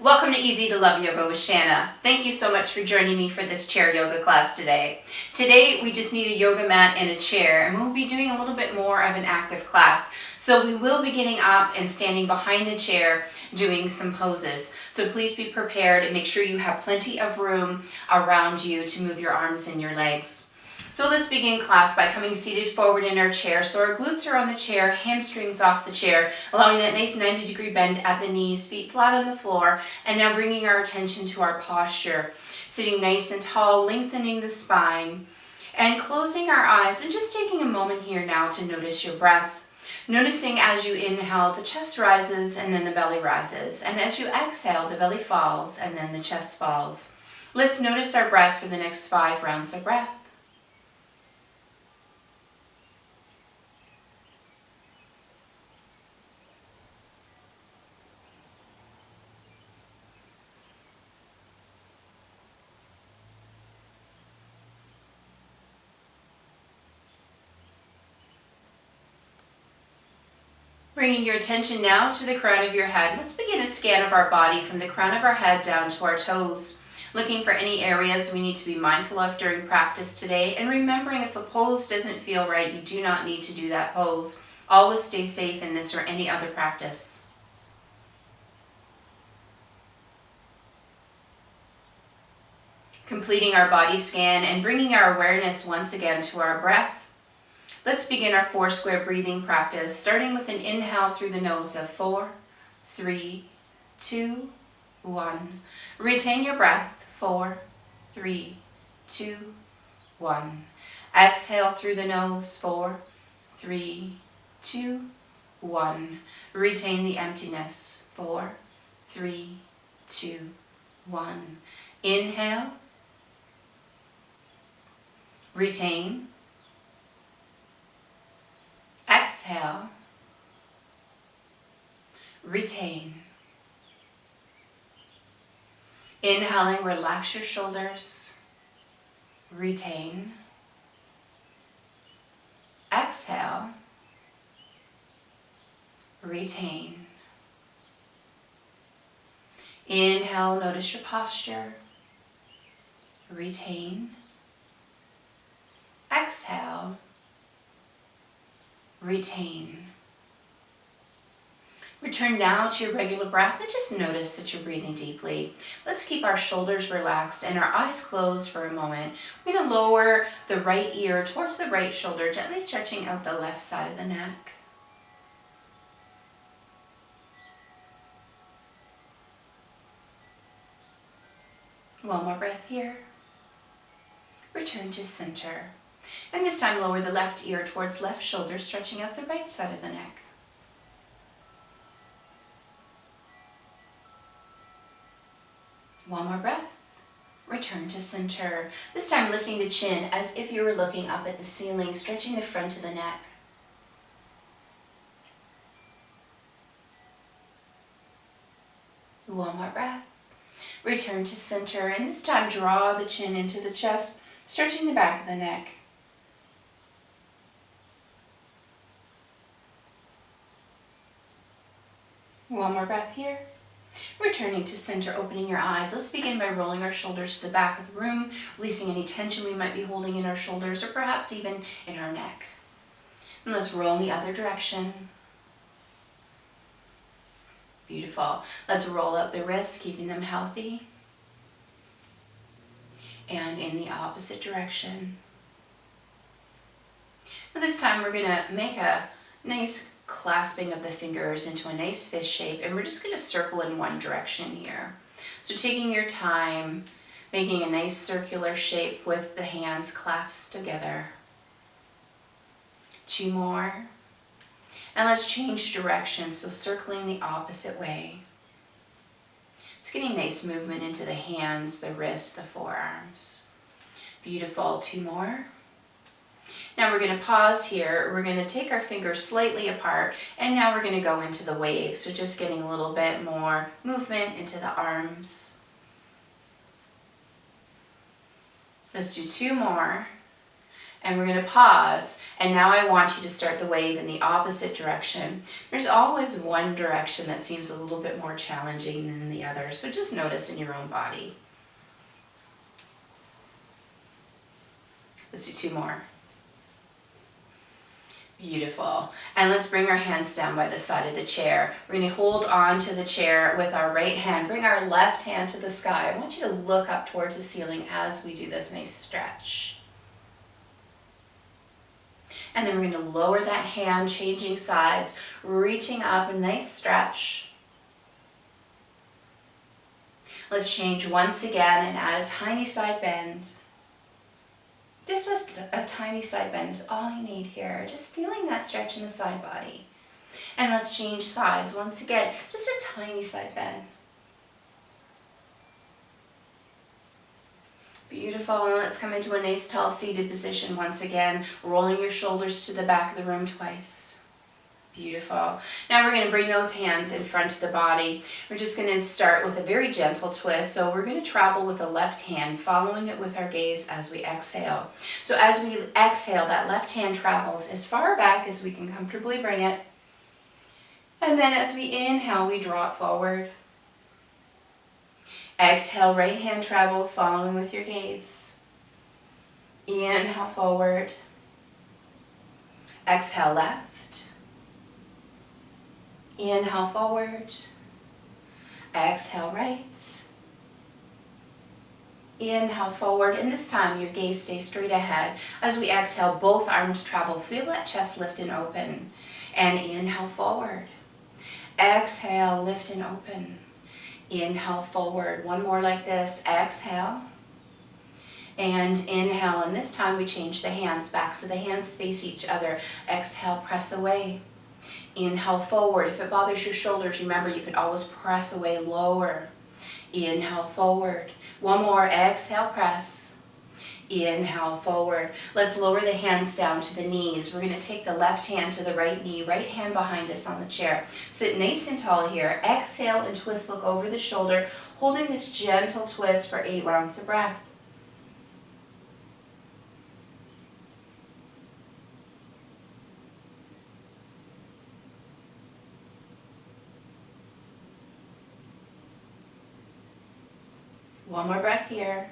Welcome to Easy to Love Yoga with Shanna. Thank you so much for joining me for this chair yoga class today. Today we just need a yoga mat and a chair, and we'll be doing a little bit more of an active class. So we will be getting up and standing behind the chair doing some poses. So please be prepared and make sure you have plenty of room around you to move your arms and your legs. So let's begin class by coming seated forward in our chair. So our glutes are on the chair, hamstrings off the chair, allowing that nice 90-degree bend at the knees, feet flat on the floor, and now bringing our attention to our posture. Sitting nice and tall, lengthening the spine, and closing our eyes, and just taking a moment here now to notice your breath. Noticing as you inhale, the chest rises and then the belly rises. And as you exhale, the belly falls and then the chest falls. Let's notice our breath for the next 5 rounds of breath. Bringing your attention now to the crown of your head. Let's begin a scan of our body from the crown of our head down to our toes. Looking for any areas we need to be mindful of during practice today, and remembering if a pose doesn't feel right, you do not need to do that pose. Always stay safe in this or any other practice. Completing our body scan and bringing our awareness once again to our breath. Let's begin our 4 square breathing practice, starting with an inhale through the nose of 4, 3, 2, 1. Retain your breath, 4, 3, 2, 1. Exhale through the nose, 4, 3, 2, 1. Retain the emptiness, 4, 3, 2, 1. Inhale. Retain. Exhale. Retain. Inhaling, relax your shoulders. Retain. Exhale. Retain. Inhale, notice your posture. Retain. Exhale. Retain. Return now to your regular breath and just notice that you're breathing deeply. Let's keep our shoulders relaxed and our eyes closed for a moment. We're going to lower the right ear towards the right shoulder, gently stretching out the left side of the neck. One more breath here. Return to center. And this time lower the left ear towards left shoulder, stretching out the right side of the neck. One more breath. Return to center. This time lifting the chin as if you were looking up at the ceiling, stretching the front of the neck. One more breath. Return to center, and this time draw the chin into the chest, stretching the back of the neck. One more breath here. Returning to center, opening your eyes. Let's begin by rolling our shoulders to the back of the room, releasing any tension we might be holding in our shoulders or perhaps even in our neck. And let's roll in the other direction. Beautiful. Let's roll out the wrists, keeping them healthy. And in the opposite direction. Now this time we're going to make a nice clasping of the fingers into a nice fist shape, and we're just going to circle in one direction here. So taking your time, making a nice circular shape with the hands clasped together. 2 more. And let's change direction, so circling the opposite way. It's getting nice movement into the hands, the wrists, the forearms. Beautiful. 2 more. Now we're going to pause here. We're going to take our fingers slightly apart, and now we're going to go into the wave. So just getting a little bit more movement into the arms. Let's do 2 more. And we're going to pause, and now I want you to start the wave in the opposite direction. There's always one direction that seems a little bit more challenging than the other, so just notice in your own body. Let's do 2 more. Beautiful. And let's bring our hands down by the side of the chair. We're going to hold on to the chair with our right hand. Bring our left hand to the sky. I want you to look up towards the ceiling as we do this nice stretch. And then we're going to lower that hand, changing sides, reaching up, a nice stretch. Let's change once again and add a tiny side bend. Just a tiny side bend is all you need here. Just feeling that stretch in the side body. And let's change sides once again. Just a tiny side bend. Beautiful. And let's come into a nice tall seated position once again, rolling your shoulders to the back of the room twice. Beautiful. Now we're going to bring those hands in front of the body. We're just going to start with a very gentle twist. So we're going to travel with the left hand, following it with our gaze as we exhale. So as we exhale, that left hand travels as far back as we can comfortably bring it. And then as we inhale, we draw it forward. Exhale, right hand travels, following with your gaze. Inhale, forward. Exhale, left. Inhale, forward. Exhale, right. Inhale, forward. And this time, your gaze stays straight ahead. As we exhale, both arms travel. Feel that chest lift and open. And inhale, forward. Exhale, lift and open. Inhale, forward. One more like this. Exhale. And inhale. And this time we change the hands back so the hands face each other. Exhale, press away. Inhale, forward. If it bothers your shoulders, remember you can always press away lower. Inhale, forward. One more. Exhale, press. Inhale, forward. Let's lower the hands down to the knees. We're going to take the left hand to the right knee, right hand behind us on the chair. Sit nice and tall here. Exhale and twist, look over the shoulder, holding this gentle twist for 8 rounds of breath. One more breath here.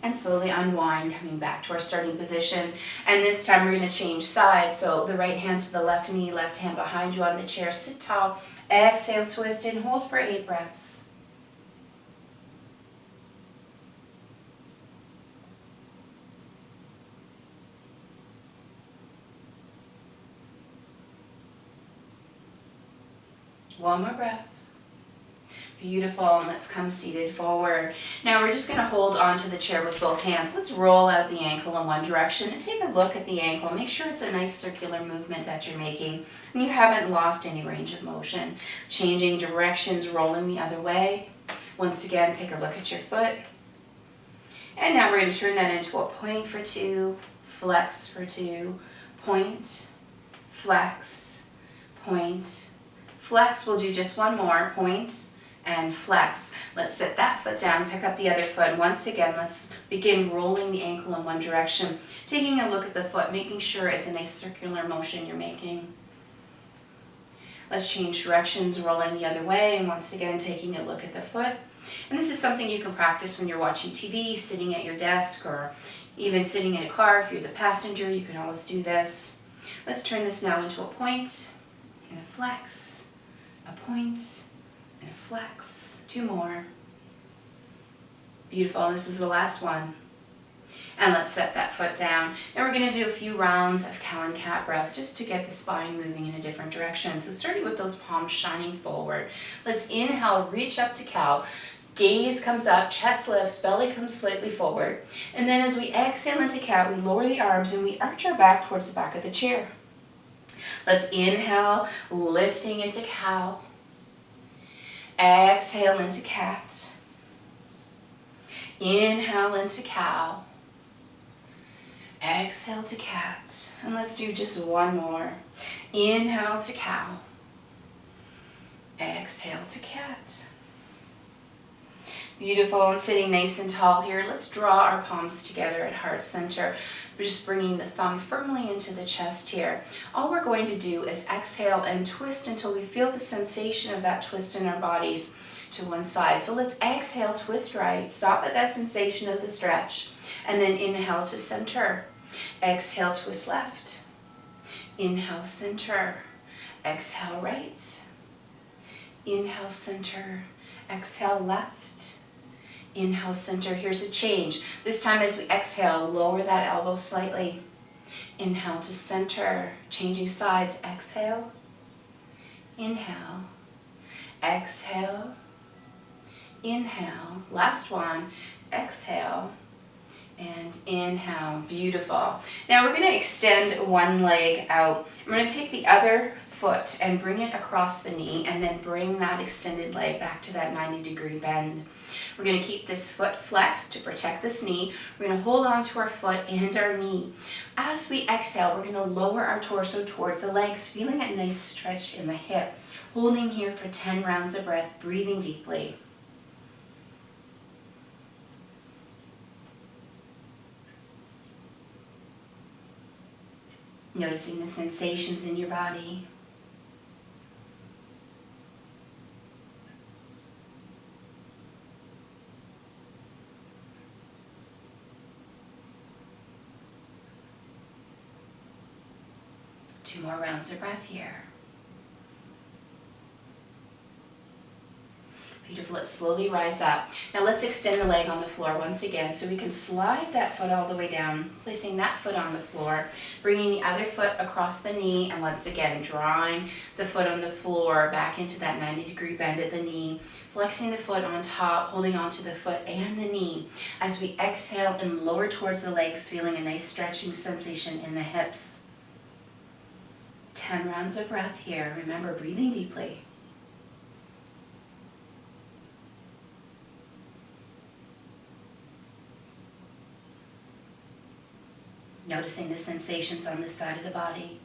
And slowly unwind, coming back to our starting position. And this time we're going to change sides. So the right hand to the left knee, left hand behind you on the chair. Sit tall. Exhale, twist and hold for 8 breaths. One more breath. Beautiful, and let's come seated forward. Now we're just going to hold onto the chair with both hands. Let's roll out the ankle in one direction and take a look at the ankle. Make sure it's a nice circular movement that you're making and you haven't lost any range of motion. Changing directions, rolling the other way. Once again, take a look at your foot. And now we're going to turn that into a point for 2, flex for 2, point, flex, point, flex. We'll do just one more, point, and flex. Let's set that foot down, pick up the other foot. Once again, let's begin rolling the ankle in one direction. Taking a look at the foot, making sure it's a nice circular motion you're making. Let's change directions, rolling the other way, and once again, taking a look at the foot. And this is something you can practice when you're watching TV, sitting at your desk, or even sitting in a car. If you're the passenger, you can always do this. Let's turn this now into a point and a flex, a point, and a flex. 2 more. Beautiful. This is the last one. And let's set that foot down. And we're going to do a few rounds of cow and cat breath just to get the spine moving in a different direction. So starting with those palms shining forward. Let's inhale, reach up to cow. Gaze comes up, chest lifts, belly comes slightly forward. And then as we exhale into cat, we lower the arms and we arch our back towards the back of the chair. Let's inhale, lifting into cow. Exhale into cat. Inhale into cow. Exhale to cat. And let's do just one more. Inhale to cow. Exhale to cat. Beautiful, and sitting nice and tall here. Let's draw our palms together at heart center. We're just bringing the thumb firmly into the chest here. All we're going to do is exhale and twist until we feel the sensation of that twist in our bodies to one side. So let's exhale, twist right, stop at that sensation of the stretch, and then inhale to center. Exhale, twist left. Inhale, center. Exhale, right. Inhale, center. Exhale, left. Inhale, center. Here's a change. This time as we exhale, lower that elbow slightly. Inhale to center. Changing sides. Exhale. Inhale. Exhale. Inhale. Last one. Exhale. And inhale. Beautiful. Now we're going to extend one leg out. I'm going to take the other foot and bring it across the knee, and then bring that extended leg back to that 90-degree bend. We're going to keep this foot flexed to protect this knee. We're going to hold on to our foot and our knee. As we exhale, we're going to lower our torso towards the legs, feeling a nice stretch in the hip. Holding here for 10 rounds of breath, breathing deeply. Noticing the sensations in your body. Two more rounds of breath here. Beautiful. Let's slowly rise up. Now let's extend the leg on the floor once again, so we can slide that foot all the way down, placing that foot on the floor, bringing the other foot across the knee, and once again drawing the foot on the floor back into that 90-degree bend at the knee, flexing the foot on top, holding onto the foot and the knee as we exhale and lower towards the legs, feeling a nice stretching sensation in the hips. 10 rounds of breath here. Remember, breathing deeply. Noticing the sensations on this side of the body.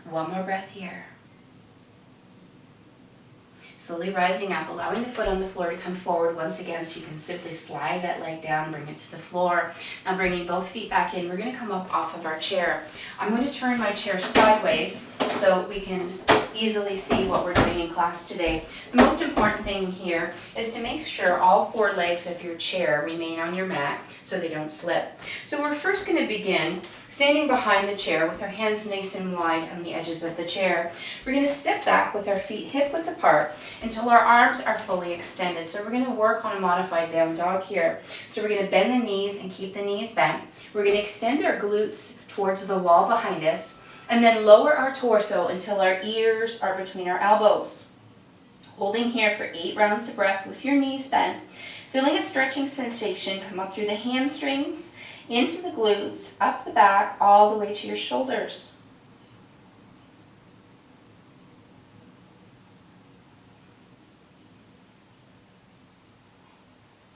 One more breath here. Slowly rising up, allowing the foot on the floor to come forward once again, so you can simply slide that leg down, bring it to the floor. Now bringing both feet back in, we're going to come up off of our chair. I'm going to turn my chair sideways so we can easily see what we're doing in class today. The most important thing here is to make sure all 4 legs of your chair remain on your mat so they don't slip. So we're first going to begin standing behind the chair with our hands nice and wide on the edges of the chair. We're going to step back with our feet hip-width apart until our arms are fully extended. So we're going to work on a modified down dog here. So we're going to bend the knees and keep the knees bent. We're going to extend our glutes towards the wall behind us, and then lower our torso until our ears are between our elbows. Holding here for 8 rounds of breath with your knees bent, feeling a stretching sensation come up through the hamstrings, into the glutes, up the back, all the way to your shoulders.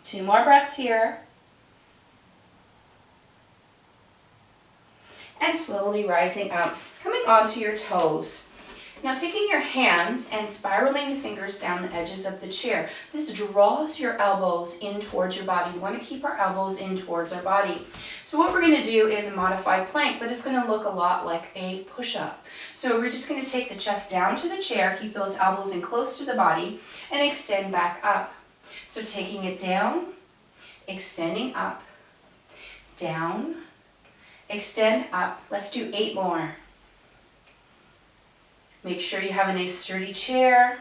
Two more breaths here. And slowly rising up, coming onto your toes. Now taking your hands and spiraling the fingers down the edges of the chair. This draws your elbows in towards your body. We want to keep our elbows in towards our body. So what we're going to do is a modified plank, but it's going to look a lot like a push-up. So we're just going to take the chest down to the chair, keep those elbows in close to the body, and extend back up. So taking it down, extending up, down, extend up. Let's do 8 more. Make sure you have a nice sturdy chair.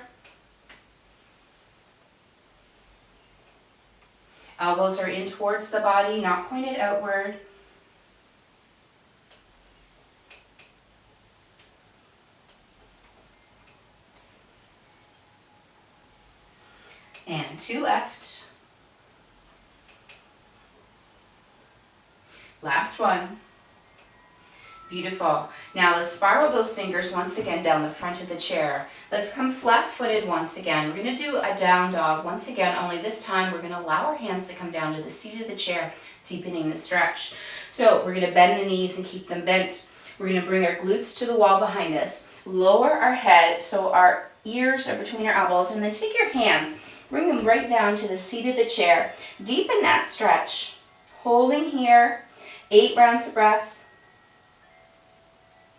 Elbows are in towards the body, not pointed outward. And 2 left. Last one. Beautiful. Now let's spiral those fingers once again down the front of the chair. Let's come flat-footed once again. We're going to do a down dog once again, only this time we're going to allow our hands to come down to the seat of the chair, deepening the stretch. So we're going to bend the knees and keep them bent. We're going to bring our glutes to the wall behind us. Lower our head so our ears are between our elbows, and then take your hands, bring them right down to the seat of the chair. Deepen that stretch. Holding here, 8 rounds of breath.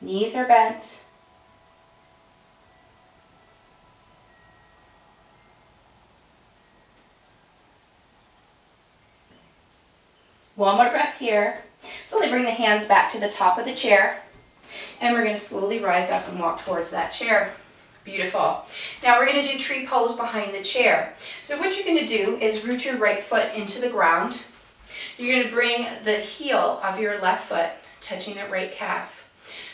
Knees are bent. One more breath here. Slowly bring the hands back to the top of the chair. And we're going to slowly rise up and walk towards that chair. Beautiful. Now we're going to do tree pose behind the chair. So what you're going to do is root your right foot into the ground. You're going to bring the heel of your left foot touching the right calf.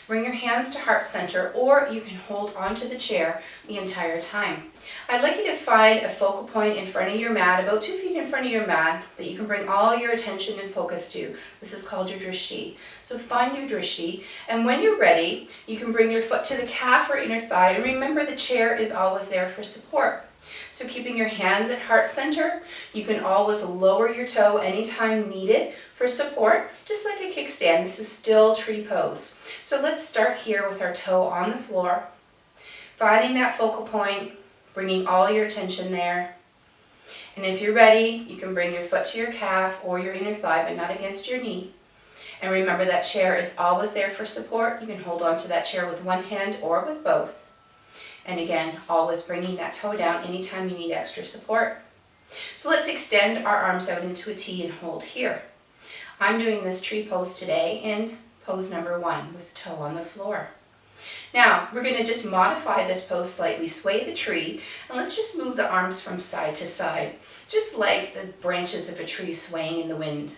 Bring your hands to heart center, or you can hold onto the chair the entire time. I'd like you to find a focal point in front of your mat, about 2 feet in front of your mat, that you can bring all your attention and focus to. This is called your drishti. So find your drishti, and when you're ready, you can bring your foot to the calf or inner thigh, and remember the chair is always there for support. So keeping your hands at heart center, you can always lower your toe anytime needed for support, just like a kickstand. This is still tree pose. So let's start here with our toe on the floor, finding that focal point, bringing all your attention there. And if you're ready, you can bring your foot to your calf or your inner thigh, but not against your knee. And remember that chair is always there for support. You can hold on to that chair with one hand or with both. And again, always bringing that toe down anytime you need extra support. So let's extend our arms out into a T and hold here. I'm doing this tree pose today in pose number 1 with the toe on the floor. Now, we're going to just modify this pose slightly, sway the tree, and let's just move the arms from side to side, just like the branches of a tree swaying in the wind.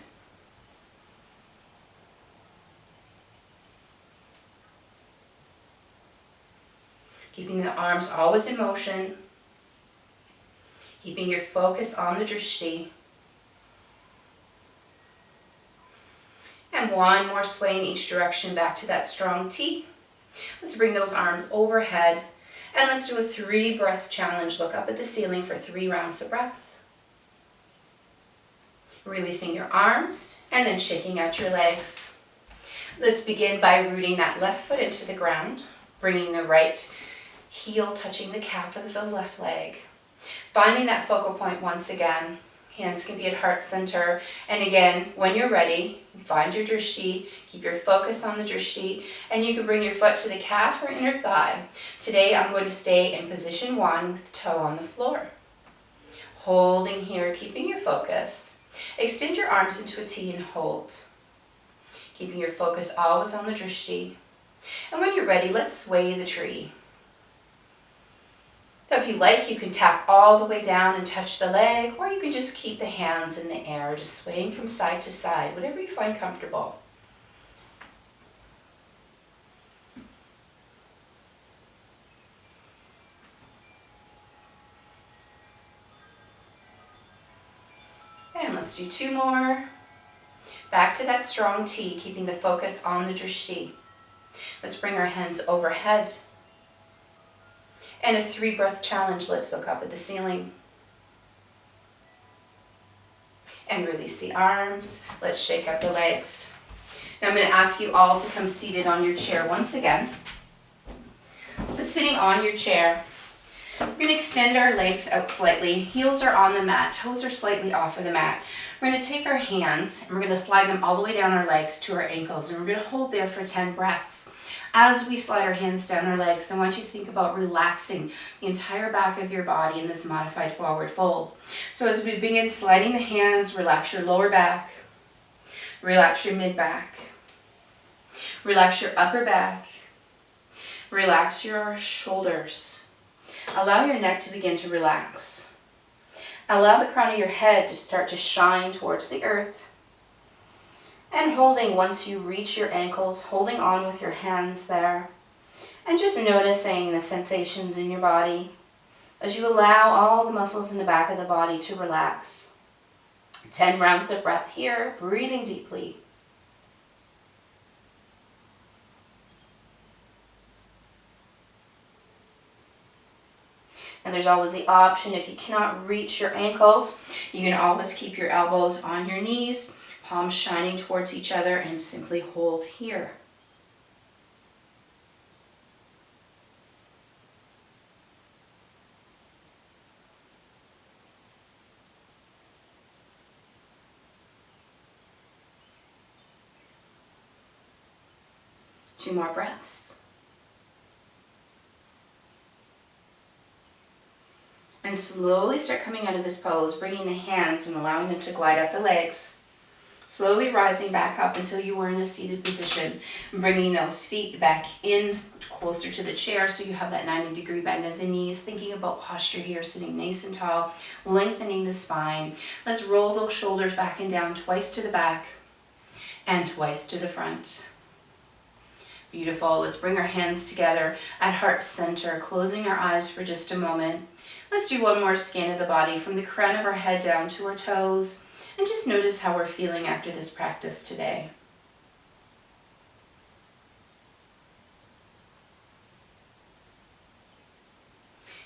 Keeping the arms always in motion, keeping your focus on the drishti. And one more sway in each direction back to that strong T. Let's bring those arms overhead, and let's do a 3 breath challenge. Look up at the ceiling for 3 rounds of breath. Releasing your arms, and then shaking out your legs. Let's begin by rooting that left foot into the ground, bringing the right heel touching the calf of the left leg. Finding that focal point once again. Hands can be at heart center. And again, when you're ready, find your drishti, keep your focus on the drishti, and you can bring your foot to the calf or inner thigh. Today I'm going to stay in position 1 with the toe on the floor. Holding here, keeping your focus. Extend your arms into a T and hold. Keeping your focus always on the drishti. And when you're ready, let's sway the tree. Now, if you like, you can tap all the way down and touch the leg, or you can just keep the hands in the air, just swaying from side to side, whatever you find comfortable. And let's do 2 more. Back to that strong T, keeping the focus on the drishti. Let's bring our hands overhead. And a 3 breath challenge. Let's look up at the ceiling. And release the arms. Let's shake out the legs. Now I'm going to ask you all to come seated on your chair once again. So sitting on your chair, we're going to extend our legs out slightly. Heels are on the mat, toes are slightly off of the mat. We're going to take our hands and we're going to slide them all the way down our legs to our ankles, and we're going to hold there for 10 breaths. As we slide our hands down our legs, I want you to think about relaxing the entire back of your body in this modified forward fold. So as we begin sliding the hands, relax your lower back, relax your mid back, relax your upper back, relax your shoulders. Allow your neck to begin to relax. Allow the crown of your head to start to shine towards the earth. And holding once you reach your ankles, holding on with your hands there. And just noticing the sensations in your body as you allow all the muscles in the back of the body to relax. 10 rounds of breath here, breathing deeply. And there's always the option, if you cannot reach your ankles, you can always keep your elbows on your knees, palms shining towards each other, and simply hold here. Two more breaths. And slowly start coming out of this pose, bringing the hands and allowing them to glide up the legs. Slowly rising back up until you are in a seated position. And bringing those feet back in closer to the chair so you have that 90-degree bend in the knees. Thinking about posture here, sitting nice and tall, lengthening the spine. Let's roll those shoulders back and down twice to the back and twice to the front. Beautiful. Let's bring our hands together at heart center, closing our eyes for just a moment. Let's do one more scan of the body from the crown of our head down to our toes, and just notice how we're feeling after this practice today.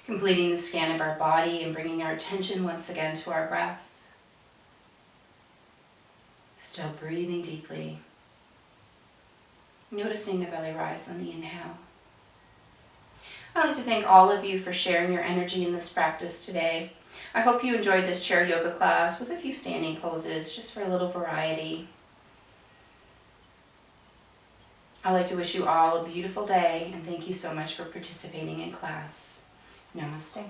Completing the scan of our body and bringing our attention once again to our breath. Still breathing deeply. Noticing the belly rise on the inhale. I'd like to thank all of you for sharing your energy in this practice today. I hope you enjoyed this chair yoga class with a few standing poses, just for a little variety. I'd like to wish you all a beautiful day, and thank you so much for participating in class. Namaste.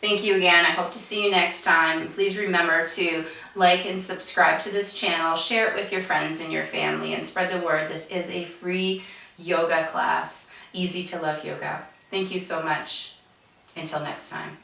Thank you again. I hope to see you next time. Please remember to like and subscribe to this channel, share it with your friends and your family, and spread the word. This is a free yoga class, Easy to Love Yoga. Thank you so much. Until next time.